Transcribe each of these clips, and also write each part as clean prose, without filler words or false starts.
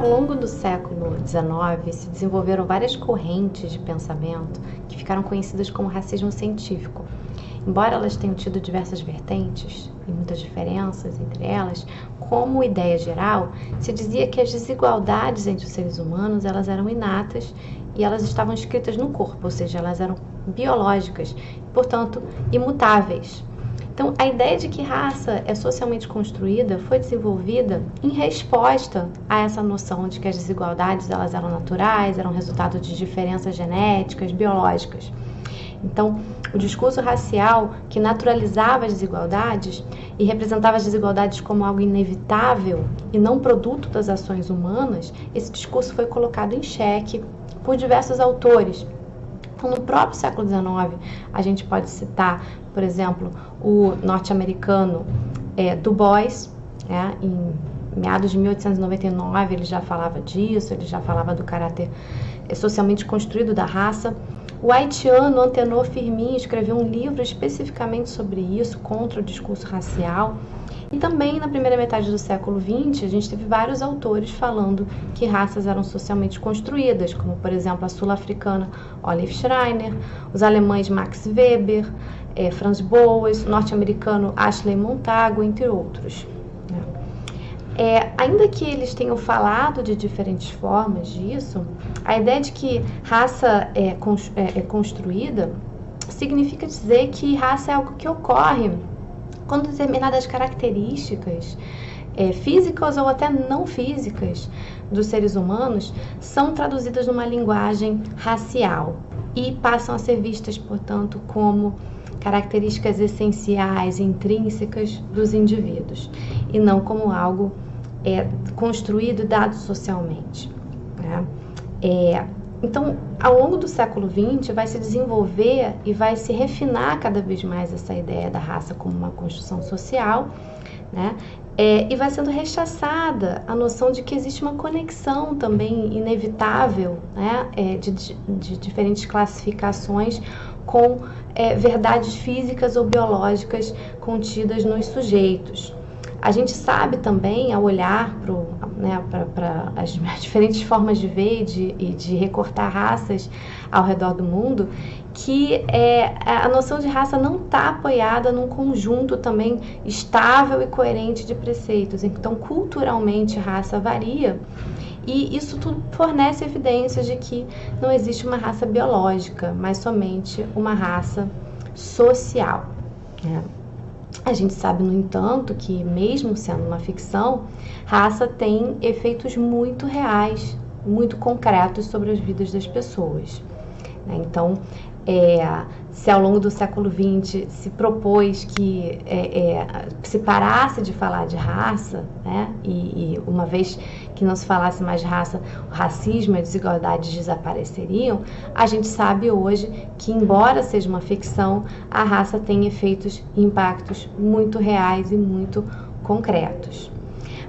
Ao longo do século XIX, se desenvolveram várias correntes de pensamento que ficaram conhecidas como racismo científico. Embora elas tenham tido diversas vertentes e muitas diferenças entre elas, como ideia geral, se dizia que as desigualdades entre os seres humanos elas eram inatas e elas estavam escritas no corpo, ou seja, elas eram biológicas, portanto, imutáveis. Então, a ideia de que raça é socialmente construída foi desenvolvida em resposta a essa noção de que as desigualdades elas eram naturais, eram resultado de diferenças genéticas, biológicas. Então, o discurso racial que naturalizava as desigualdades e representava as desigualdades como algo inevitável e não produto das ações humanas, esse discurso foi colocado em xeque por diversos autores. Então, no próprio século XIX, a gente pode citar, por exemplo, o norte-americano Du Bois, em meados de 1899, ele já falava disso, ele já falava do caráter socialmente construído da raça. O haitiano Antenor Firmin escreveu um livro especificamente sobre isso, contra o discurso racial. E também na primeira metade do século XX, a gente teve vários autores falando que raças eram socialmente construídas, como, por exemplo, a sul-africana Olive Schreiner, os alemães Max Weber, Franz Boas, o norte-americano Ashley Montagu, entre outros. Ainda que eles tenham falado de diferentes formas disso, a ideia de que raça é construída significa dizer que raça é algo que ocorre quando determinadas características físicas ou até não físicas dos seres humanos são traduzidas numa linguagem racial e passam a ser vistas, portanto, como características essenciais, intrínsecas dos indivíduos, e não como algo construído e dado socialmente. Então, ao longo do século XX, vai se desenvolver e vai se refinar cada vez mais essa ideia da raça como uma construção social, e vai sendo rechaçada a noção de que existe uma conexão também inevitável, de diferentes classificações com verdades físicas ou biológicas contidas nos sujeitos. A gente sabe também, ao olhar para as diferentes formas de ver e de recortar raças ao redor do mundo, que a noção de raça não está apoiada num conjunto também estável e coerente de preceitos. Então, culturalmente, raça varia, e isso tudo fornece evidências de que não existe uma raça biológica, mas somente uma raça social. A gente sabe, no entanto, que mesmo sendo uma ficção, raça tem efeitos muito reais, muito concretos sobre as vidas das pessoas. Então, se ao longo do século XX se propôs que se parasse de falar de raça, e uma vez que não se falasse mais de raça, o racismo e a desigualdade desapareceriam, a gente sabe hoje que, embora seja uma ficção, a raça tem efeitos e impactos muito reais e muito concretos.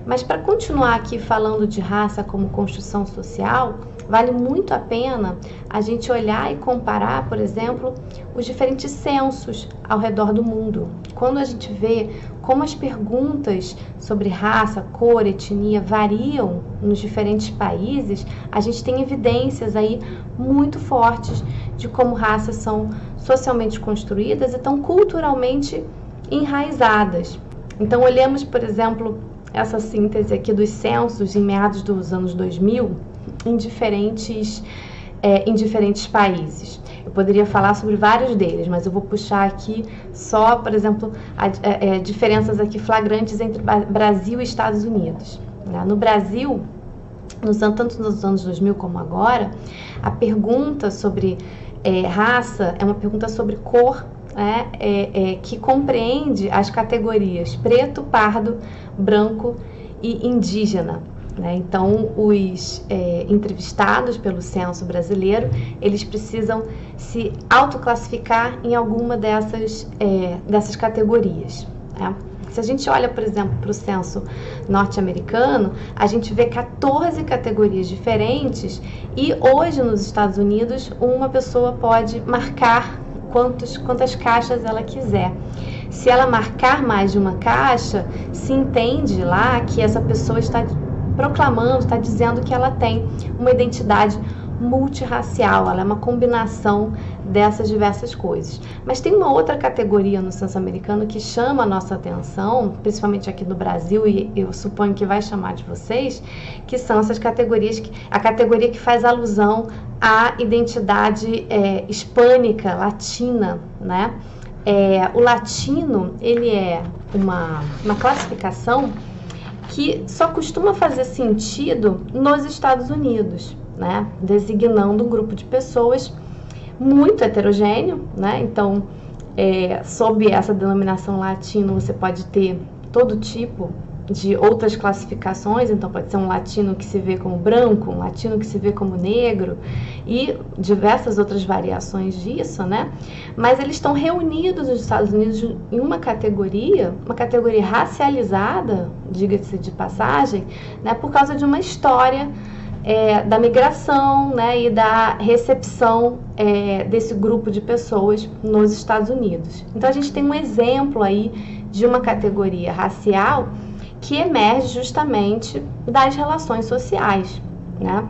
Mas para continuar aqui falando de raça como construção social, vale muito a pena a gente olhar e comparar, por exemplo, os diferentes censos ao redor do mundo. Quando a gente vê como as perguntas sobre raça, cor, etnia variam nos diferentes países, a gente tem evidências aí muito fortes de como raças são socialmente construídas e estão culturalmente enraizadas. Então, olhemos, por exemplo, essa síntese aqui dos censos em meados dos anos 2000 em diferentes países. Eu poderia falar sobre vários deles, mas eu vou puxar aqui só, por exemplo, diferenças aqui flagrantes entre Brasil e Estados Unidos. No Brasil, tanto nos anos 2000 como agora, a pergunta sobre raça é uma pergunta sobre cor, que compreende as categorias preto, pardo, branco e indígena. Então, os entrevistados pelo censo brasileiro, eles precisam se autoclassificar em alguma dessas categorias. Se a gente olha, por exemplo, para o censo norte-americano, a gente vê 14 categorias diferentes, e hoje nos Estados Unidos uma pessoa pode marcar quantas caixas ela quiser. Se ela marcar mais de uma caixa, se entende lá que essa pessoa está proclamando, está dizendo que ela tem uma identidade multirracial, ela é uma combinação dessas diversas coisas. Mas tem uma outra categoria no censo americano que chama a nossa atenção, principalmente aqui no Brasil, e eu suponho que vai chamar de vocês, que são essas categorias, a categoria que faz alusão à identidade hispânica, latina, né? O latino, ele é uma classificação que só costuma fazer sentido nos Estados Unidos, né? Designando um grupo de pessoas muito heterogêneo, né? Então, sob essa denominação latino, você pode ter todo tipo de outras classificações. Então, pode ser um latino que se vê como branco, um latino que se vê como negro e diversas outras variações disso, né? Mas eles estão reunidos nos Estados Unidos em uma categoria racializada, diga-se de passagem, né? Por causa de uma história da migração, né, e da recepção desse grupo de pessoas nos Estados Unidos. Então, a gente tem um exemplo aí de uma categoria racial que emerge justamente das relações sociais, né?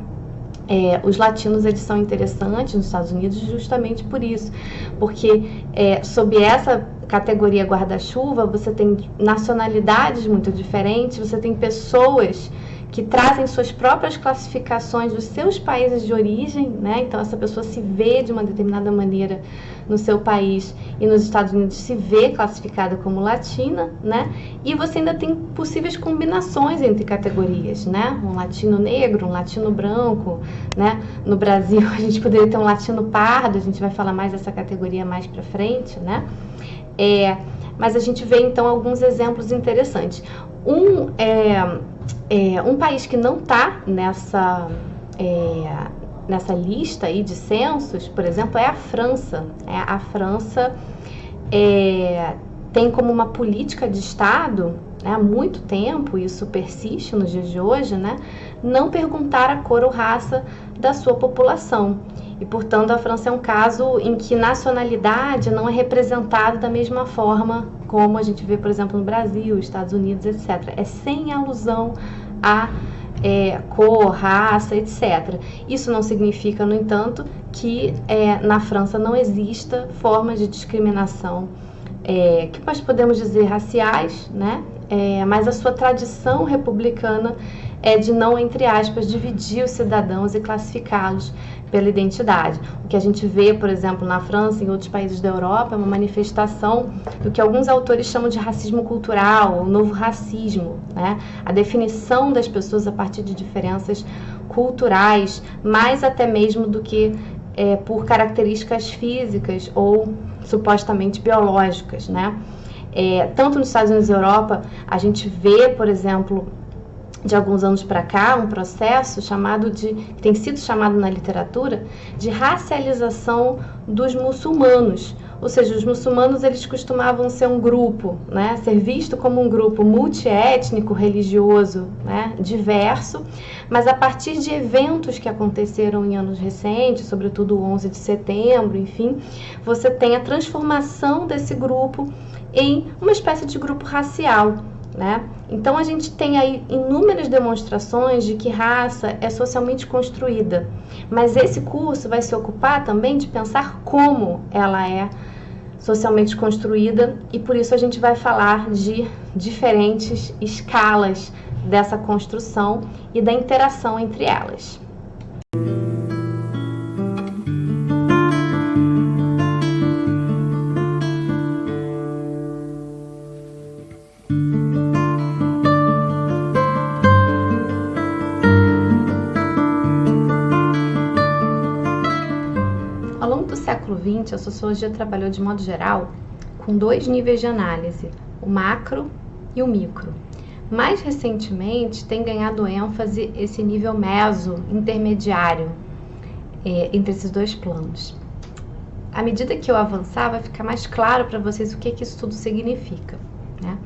Os latinos, eles são interessantes nos Estados Unidos justamente por isso, porque sob essa categoria guarda-chuva, você tem nacionalidades muito diferentes, você tem pessoas que trazem suas próprias classificações dos seus países de origem, né? Então, essa pessoa se vê de uma determinada maneira no seu país e nos Estados Unidos se vê classificada como latina, né? E você ainda tem possíveis combinações entre categorias, né? Um latino negro, um latino branco, né? No Brasil, a gente poderia ter um latino pardo, a gente vai falar mais dessa categoria mais pra frente, né? Mas a gente vê, então, alguns exemplos interessantes. Um país que não está nessa lista aí de censos, por exemplo, é a França. A França tem como uma política de Estado, né, há muito tempo, isso persiste nos dias de hoje, né, não perguntar a cor ou raça da sua população. E, portanto, a França é um caso em que nacionalidade não é representada da mesma forma como a gente vê, por exemplo, no Brasil, Estados Unidos, etc. É sem alusão a cor, raça, etc. Isso não significa, no entanto, que na França não exista formas de discriminação, que nós podemos dizer raciais, né? Mas a sua tradição republicana é de não, entre aspas, dividir os cidadãos e classificá-los pela identidade. O que a gente vê, por exemplo, na França e em outros países da Europa é uma manifestação do que alguns autores chamam de racismo cultural, ou novo racismo, né? A definição das pessoas a partir de diferenças culturais, mais até mesmo do que por características físicas ou supostamente biológicas, né? Tanto nos Estados Unidos e Europa, a gente vê, por exemplo, de alguns anos para cá, um processo que tem sido chamado na literatura de racialização dos muçulmanos. Ou seja, os muçulmanos, eles costumavam ser um grupo, né, ser visto como um grupo multiétnico, religioso, né, diverso, mas a partir de eventos que aconteceram em anos recentes, sobretudo o 11 de setembro, enfim, você tem a transformação desse grupo em uma espécie de grupo racial, né? Então, a gente tem aí inúmeras demonstrações de que raça é socialmente construída, mas esse curso vai se ocupar também de pensar como ela é socialmente construída, e por isso a gente vai falar de diferentes escalas dessa construção e da interação entre elas. Ao longo do século XX, a sociologia trabalhou de modo geral com dois níveis de análise, o macro e o micro. Mais recentemente, tem ganhado ênfase esse nível meso, intermediário, entre esses dois planos. À medida que eu avançar, vai ficar mais claro para vocês o que isso tudo significa, né?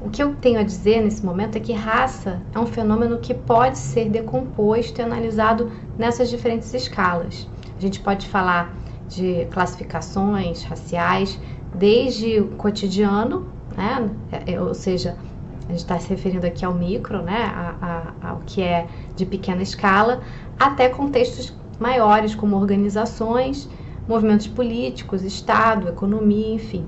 O que eu tenho a dizer nesse momento é que raça é um fenômeno que pode ser decomposto e analisado nessas diferentes escalas. A gente pode falar de classificações raciais desde o cotidiano, né? Ou seja, a gente está se referindo aqui ao micro, né, ao que é de pequena escala, até contextos maiores, como organizações, movimentos políticos, Estado, economia, enfim.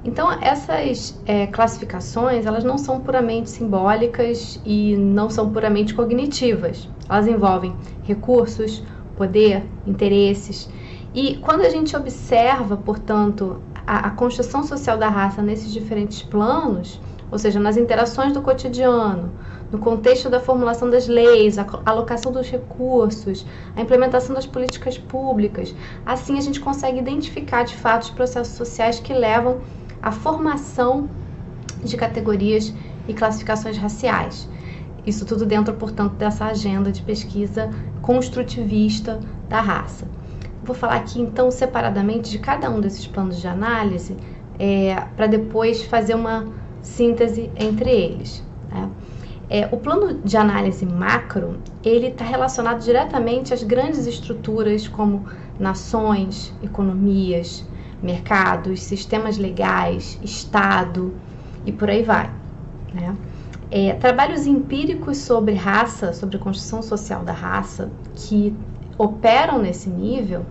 Então, essas classificações, elas não são puramente simbólicas e não são puramente cognitivas. Elas envolvem recursos, poder, interesses. E quando a gente observa, portanto, a construção social da raça nesses diferentes planos, ou seja, nas interações do cotidiano, no contexto da formulação das leis, a alocação dos recursos, a implementação das políticas públicas, assim a gente consegue identificar de fato os processos sociais que levam à formação de categorias e classificações raciais. Isso tudo dentro, portanto, dessa agenda de pesquisa construtivista da raça. Vou falar aqui, então, separadamente de cada um desses planos de análise, para depois fazer uma síntese entre eles. Né? O plano de análise macro, ele está relacionado diretamente às grandes estruturas como nações, economias, mercados, sistemas legais, Estado e por aí vai. Né? Trabalhos empíricos sobre raça, sobre a construção social da raça, que operam nesse nível,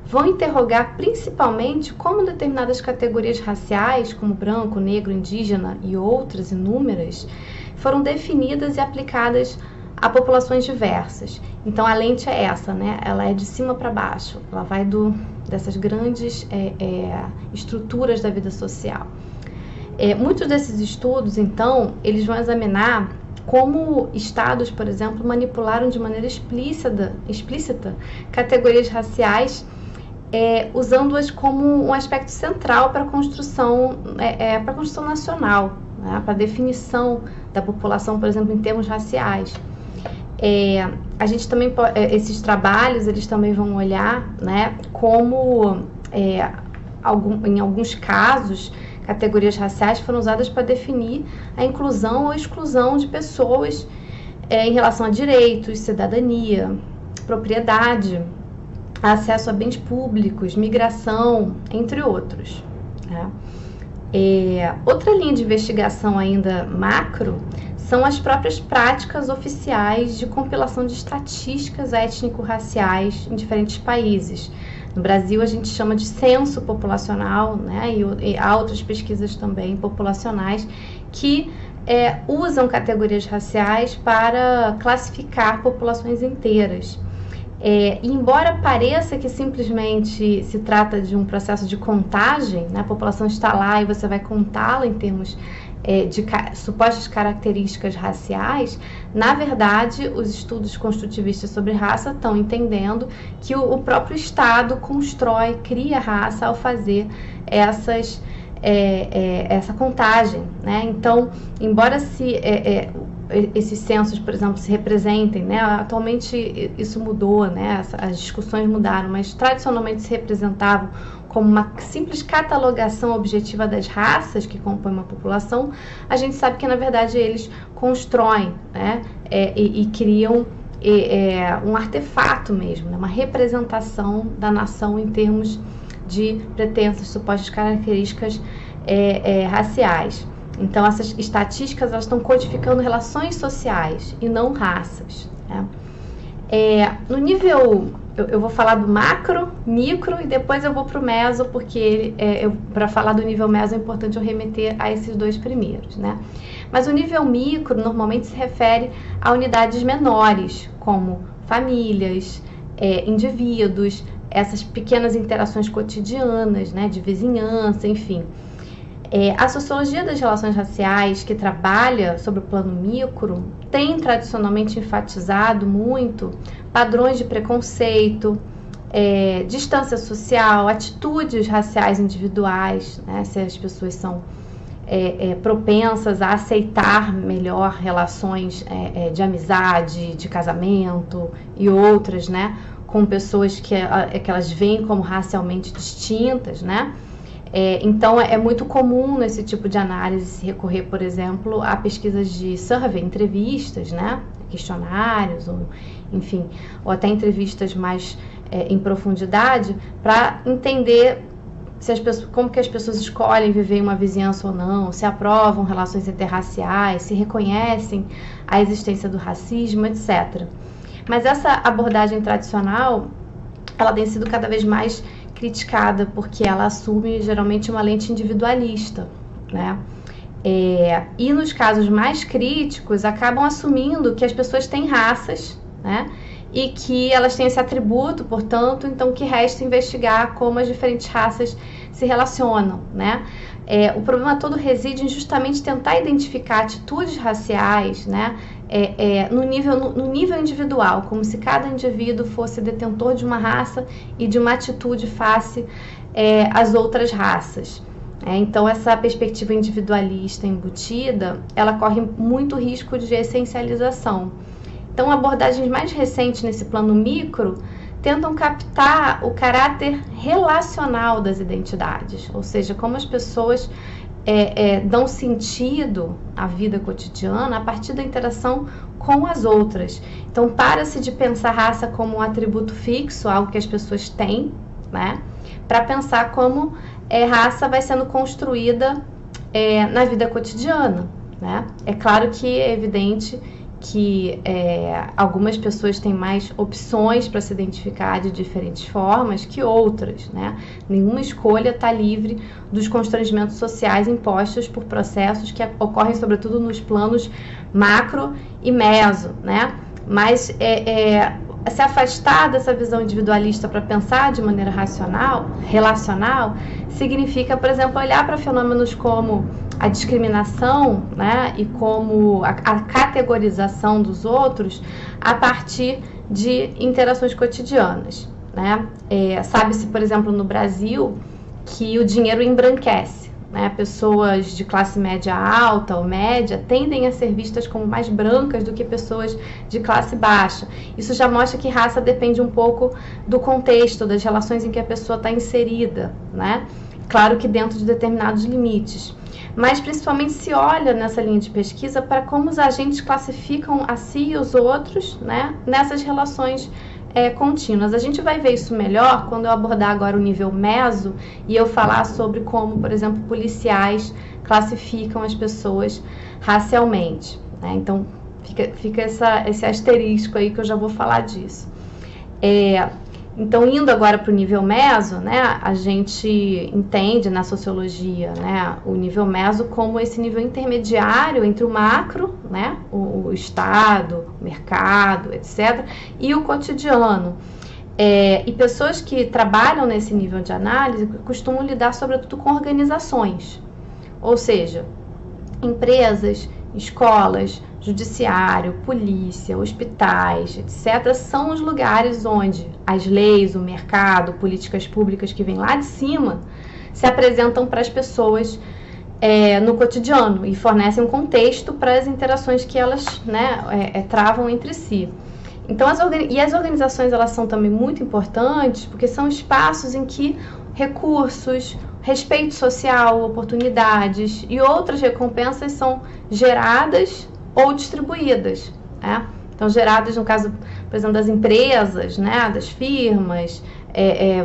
vão interrogar principalmente como determinadas categorias raciais, como branco, negro, indígena e outras inúmeras, foram definidas e aplicadas a populações diversas. Então a lente é essa, né? Ela é de cima para baixo, ela vai dessas grandes estruturas da vida social. Muitos desses estudos, então, eles vão examinar como estados, por exemplo, manipularam de maneira explícita categorias raciais, usando-as como um aspecto central para a construção nacional, né, para a definição da população, por exemplo, em termos raciais. A gente também esses trabalhos, eles também vão olhar, né, como em alguns casos categorias raciais foram usadas para definir a inclusão ou exclusão de pessoas em relação a direitos, cidadania, propriedade, acesso a bens públicos, migração, entre outros. Né? Outra linha de investigação ainda macro são as próprias práticas oficiais de compilação de estatísticas étnico-raciais em diferentes países. No Brasil, a gente chama de censo populacional, né? E há outras pesquisas também populacionais que usam categorias raciais para classificar populações inteiras. E embora pareça que simplesmente se trata de um processo de contagem, né? A população está lá e você vai contá-la em termos de supostas características raciais, na verdade, os estudos construtivistas sobre raça estão entendendo que o próprio Estado cria raça ao fazer essa contagem. Né? Então, embora esses censos, por exemplo, se representem, né? Atualmente isso mudou, né? As discussões mudaram, mas tradicionalmente se representavam como uma simples catalogação objetiva das raças que compõem uma população, a gente sabe que, na verdade, eles constroem, né? E criam um artefato mesmo, né? Uma representação da nação em termos de pretensas supostas características raciais. Então, essas estatísticas elas estão codificando relações sociais e não raças. Né? No nível, eu vou falar do macro, micro e depois eu vou para o meso, porque para falar do nível meso é importante eu remeter a esses dois primeiros. Né? Mas o nível micro normalmente se refere a unidades menores, como famílias, indivíduos, essas pequenas interações cotidianas, né, de vizinhança, enfim. A sociologia das relações raciais, que trabalha sobre o plano micro, tem tradicionalmente enfatizado muito padrões de preconceito, distância social, atitudes raciais individuais, né, se as pessoas são propensas a aceitar melhor relações de amizade, de casamento e outras, né, com pessoas que elas veem como racialmente distintas, né? Então, é muito comum nesse tipo de análise se recorrer, por exemplo, a pesquisas de survey, entrevistas, né? Questionários, ou, enfim, ou até entrevistas mais em profundidade, para entender como que as pessoas escolhem viver em uma vizinhança ou não, se aprovam relações interraciais, se reconhecem a existência do racismo, etc. Mas essa abordagem tradicional, ela tem sido cada vez mais criticada, porque ela assume geralmente uma lente individualista, né? E nos casos mais críticos, acabam assumindo que as pessoas têm raças, né? E que elas têm esse atributo, portanto, então que resta investigar como as diferentes raças se relacionam, né? O problema todo reside em justamente tentar identificar atitudes raciais, né? No nível individual, como se cada indivíduo fosse detentor de uma raça e de uma atitude face às outras raças. Então, essa perspectiva individualista embutida, ela corre muito risco de essencialização. Então, abordagens mais recentes nesse plano micro tentam captar o caráter relacional das identidades, ou seja, como as pessoas dão sentido à vida cotidiana a partir da interação com as outras. Então, para-se de pensar raça como um atributo fixo, algo que as pessoas têm, né, para pensar como raça vai sendo construída na vida cotidiana, né? É claro que é evidente que algumas pessoas têm mais opções para se identificar de diferentes formas que outras, né? Nenhuma escolha está livre dos constrangimentos sociais impostos por processos que ocorrem sobretudo nos planos macro e meso, né? Mas se afastar dessa visão individualista para pensar de maneira relacional, significa, por exemplo, olhar para fenômenos como a discriminação, né, e como a categorização dos outros a partir de interações cotidianas, né? Sabe-se, por exemplo, no Brasil, que o dinheiro embranquece, né? Pessoas de classe média alta ou média tendem a ser vistas como mais brancas do que pessoas de classe baixa. Isso já mostra que raça depende um pouco do contexto, das relações em que a pessoa está inserida, né? Claro que dentro de determinados limites. Mas principalmente se olha nessa linha de pesquisa para como os agentes classificam a si e os outros, né, nessas relações contínuas. A gente vai ver isso melhor quando eu abordar agora o nível meso e eu falar sobre como, por exemplo, policiais classificam as pessoas racialmente, né? Então fica esse asterisco aí que eu já vou falar disso. Então, indo agora para o nível meso, né, a gente entende na sociologia, né, o nível meso como esse nível intermediário entre o macro, né, o Estado, o mercado, etc., e o cotidiano. E pessoas que trabalham nesse nível de análise costumam lidar sobretudo com organizações, ou seja, empresas, escolas, judiciário, polícia, hospitais, etc., são os lugares onde as leis, o mercado, políticas públicas que vêm lá de cima se apresentam para as pessoas no cotidiano e fornecem um contexto para as interações que elas, né, travam entre si. Então, as organizações, elas são também muito importantes porque são espaços em que recursos, respeito social, oportunidades e outras recompensas são geradas ou distribuídas, né? Então, geradas no caso, por exemplo, das empresas, né, das firmas,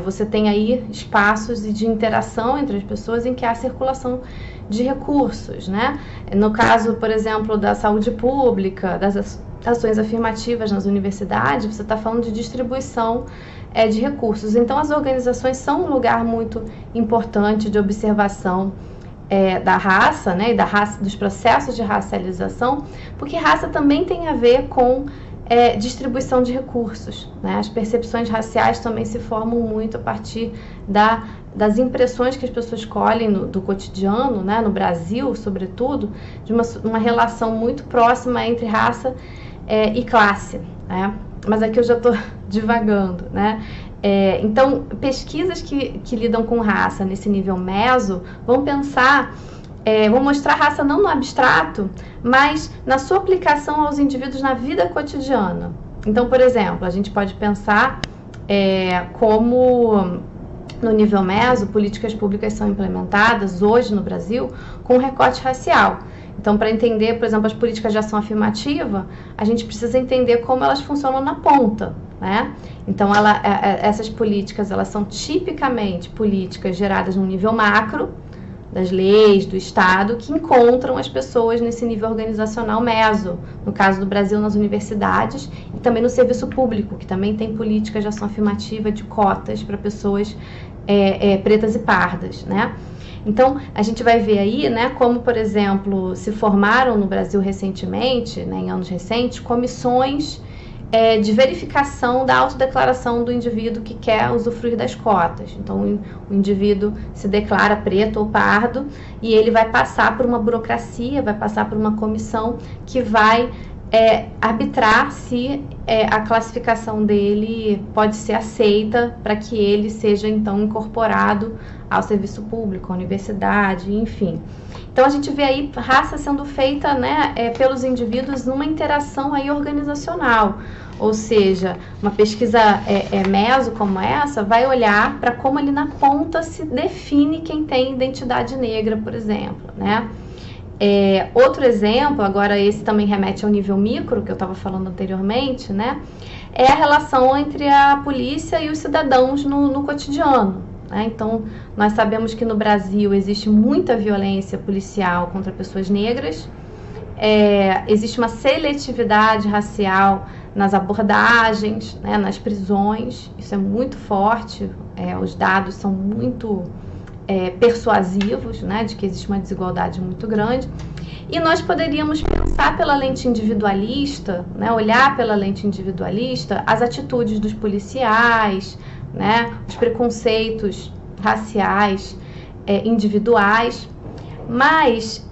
você tem aí espaços de interação entre as pessoas em que há circulação de recursos, né? No caso, por exemplo, da saúde pública, das ações afirmativas nas universidades, você está falando de distribuição de recursos. Então, as organizações são um lugar muito importante de observação da raça, né, e dos processos de racialização, porque raça também tem a ver com distribuição de recursos, né? As percepções raciais também se formam muito a partir das impressões que as pessoas colhem do cotidiano, né, no Brasil, sobretudo, de uma relação muito próxima entre raça e classe, né? Mas aqui eu já estou divagando, né? Então, pesquisas que lidam com raça nesse nível meso vão vão mostrar raça não no abstrato, mas na sua aplicação aos indivíduos na vida cotidiana. Então, por exemplo, a gente pode pensar como no nível meso, políticas públicas são implementadas hoje no Brasil com recorte racial. Então, para entender, por exemplo, as políticas de ação afirmativa, a gente precisa entender como elas funcionam na ponta, né? Então, essas políticas, elas são tipicamente políticas geradas no nível macro, das leis, do Estado, que encontram as pessoas nesse nível organizacional meso, no caso do Brasil, nas universidades, e também no serviço público, que também tem políticas de ação afirmativa de cotas para pessoas pretas e pardas, né? Então, a gente vai ver aí, né, como, por exemplo, se formaram no Brasil recentemente, né, em anos recentes, comissões de verificação da autodeclaração do indivíduo que quer usufruir das cotas. Então, o indivíduo se declara preto ou pardo e ele vai passar por uma burocracia, vai passar por uma comissão que vai arbitrar se a classificação dele pode ser aceita para que ele seja, então, incorporado ao serviço público, à universidade, enfim. Então, a gente vê aí raça sendo feita, né, pelos indivíduos numa interação aí organizacional. Ou seja, uma pesquisa meso como essa vai olhar para como ali na ponta se define quem tem identidade negra, por exemplo, né? Outro exemplo, agora esse também remete ao nível micro, que eu estava falando anteriormente, né? É a relação entre a polícia e os cidadãos no cotidiano, né? Então, nós sabemos que no Brasil existe muita violência policial contra pessoas negras, existe uma seletividade racial nas abordagens, né, nas prisões, isso é muito forte, os dados são muito persuasivos, né, de que existe uma desigualdade muito grande. E nós poderíamos pensar pela lente individualista, né, olhar pela lente individualista as atitudes dos policiais, né, os preconceitos raciais individuais. Mas,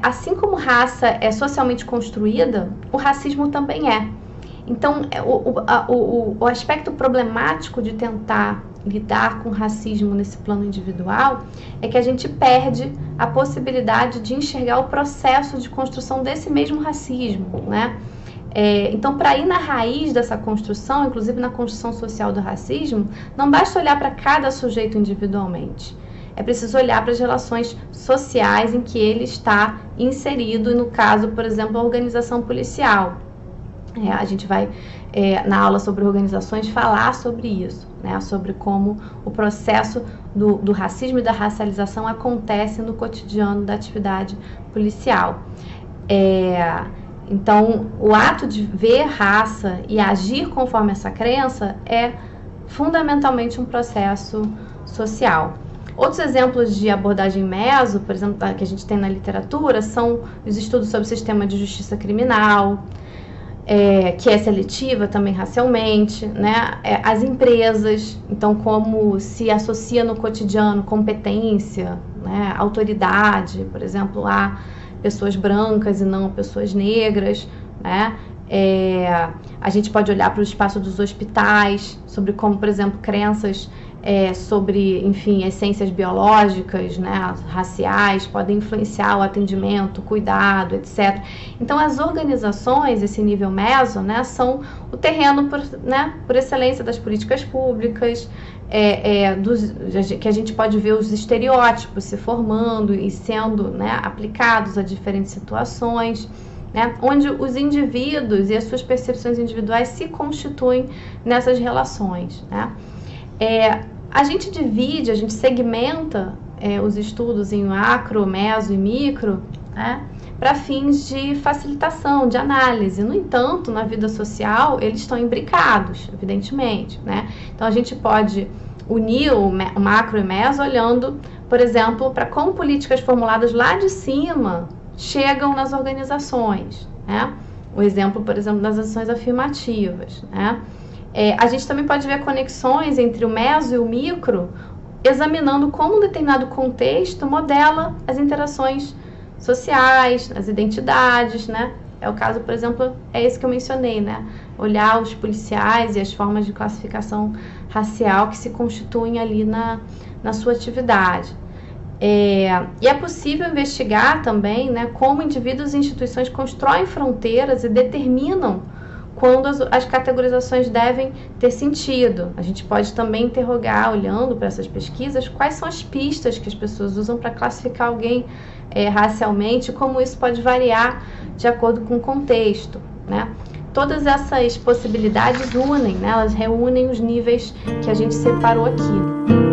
assim como raça é socialmente construída, o racismo também é. Então, o aspecto problemático de tentar lidar com o racismo nesse plano individual é que a gente perde a possibilidade de enxergar o processo de construção desse mesmo racismo, né? Então, para ir na raiz dessa construção, inclusive na construção social do racismo, não basta olhar para cada sujeito individualmente. É preciso olhar para as relações sociais em que ele está inserido, e no caso, por exemplo, a organização policial. A gente vai, na aula sobre organizações, falar sobre isso, né? Sobre como o processo do racismo e da racialização acontece no cotidiano da atividade policial. Então, o ato de ver raça e agir conforme essa crença é fundamentalmente um processo social. Outros exemplos de abordagem meso, por exemplo, que a gente tem na literatura, são os estudos sobre o sistema de justiça criminal, que é seletiva também racialmente, né? As empresas, então, como se associa no cotidiano competência, né? Autoridade, por exemplo, a pessoas brancas e não pessoas negras, né? A gente pode olhar para o espaço dos hospitais, sobre como, por exemplo, crenças sobre, enfim, essências biológicas, né, raciais, podem influenciar o atendimento, o cuidado, etc. Então, as organizações, esse nível meso, né, são o terreno, por excelência das políticas públicas, que a gente pode ver os estereótipos se formando e sendo, né, aplicados a diferentes situações, né, onde os indivíduos e as suas percepções individuais se constituem nessas relações, né. A gente divide, a gente segmenta os estudos em macro, meso e micro, né, para fins de facilitação, de análise. No entanto, na vida social, eles estão imbricados, evidentemente, né? Então, a gente pode unir o macro e meso olhando, por exemplo, para como políticas formuladas lá de cima chegam nas organizações, né? O exemplo, por exemplo, das ações afirmativas, né? A gente também pode ver conexões entre o meso e o micro, examinando como um determinado contexto modela as interações sociais, as identidades, né? É o caso, por exemplo, esse que eu mencionei, né? Olhar os policiais e as formas de classificação racial que se constituem ali na sua atividade. E é possível investigar também, né, como indivíduos e instituições constroem fronteiras e determinam quando as categorizações devem ter sentido. A gente pode também interrogar, olhando para essas pesquisas, quais são as pistas que as pessoas usam para classificar alguém racialmente, como isso pode variar de acordo com o contexto, né? todas essas possibilidades unem, né? Elas reúnem os níveis que a gente separou aqui.